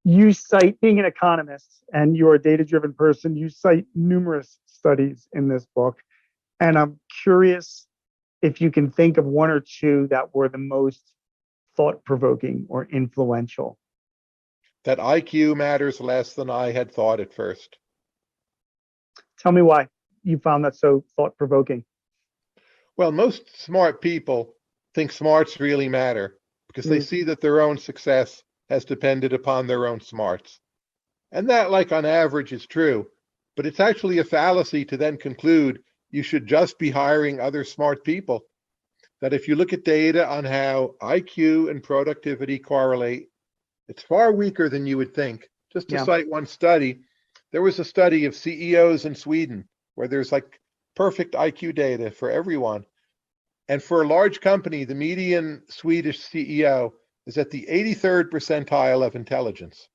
You cite, being an economist and you're a data-driven person, you cite numerous studies in this book. And I'm curious if you can think of one or two that were the most thought-provoking or influential. That IQ matters less than I had thought at first. Tell me why you found that so thought-provoking. Well, most smart people think smarts really matter because they Mm, see that their own success has depended upon their own smarts. And that, like on average, is true, but it's actually a fallacy to then conclude you should just be hiring other smart people. That if you look at data on how IQ and productivity correlate, it's far weaker than you would think. Just to yeah. cite one study, there was a study of CEOs in Sweden where there's like perfect IQ data for everyone. And for a large company, the median Swedish CEO is at the 83rd percentile of intelligence.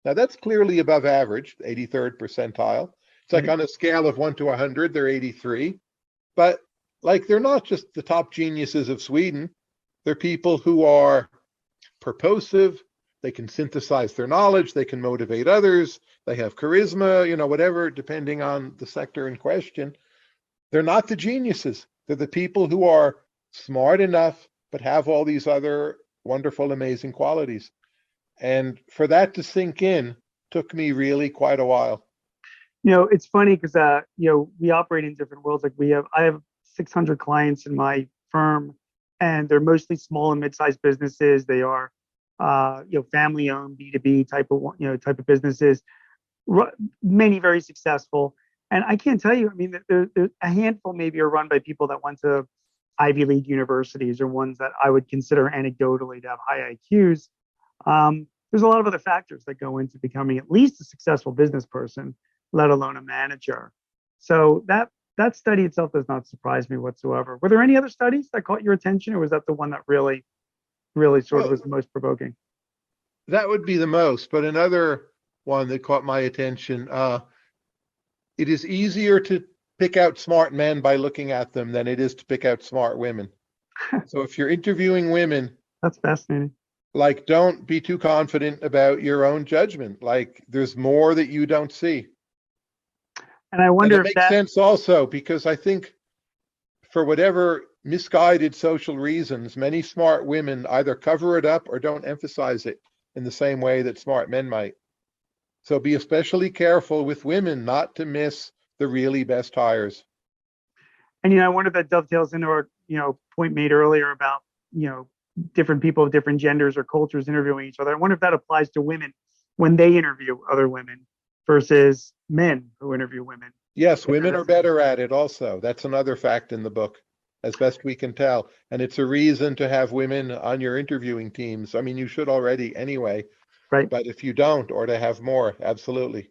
Now, that's clearly above average, 83rd percentile. It's like Right. on a scale of 1 to 100, they're 83. But like, they're not just the top geniuses of Sweden. They're people who are purposive. They can synthesize their knowledge. They can motivate others. They have charisma, whatever, depending on the sector in question. They're not the geniuses. They're the people who are smart enough, but have all these other wonderful, amazing qualities. And for that to sink in took me really quite a while. It's funny because we operate in different worlds. Like I have 600 clients in my firm, and they're mostly small and mid-sized businesses. They are, family-owned B2B type of businesses. Many very successful. And I can't tell you. I mean, there's a handful maybe are run by people that went to Ivy League universities or ones that I would consider anecdotally to have high IQs. There's a lot of other factors that go into becoming at least a successful business person, let alone a manager. So that study itself does not surprise me whatsoever. Were there any other studies that caught your attention, or was that the one that really sort of Well, was the most provoking? that would be the most, but another one that caught my attention, it is easier to pick out smart men by looking at them than it is to pick out smart women. So if you're interviewing women, That's fascinating. like, don't be too confident about your own judgment. Like, there's more that you don't see. And I And wonder it if makes that, sense also because I think for whatever misguided social reasons, many smart women either cover it up or don't emphasize it in the same way that smart men might. So be especially careful with women not to miss the really best hires. and I wonder if that dovetails into our point made earlier about different people of different genders or cultures interviewing each other. I wonder if that applies to women when they interview other women versus men who interview women. Yes, If women that are is, better at it also. That's another fact in the book, as best we can tell. And it's a reason to have women on your interviewing teams. I mean, you should already anyway, right. but if you don't, or to have more, absolutely.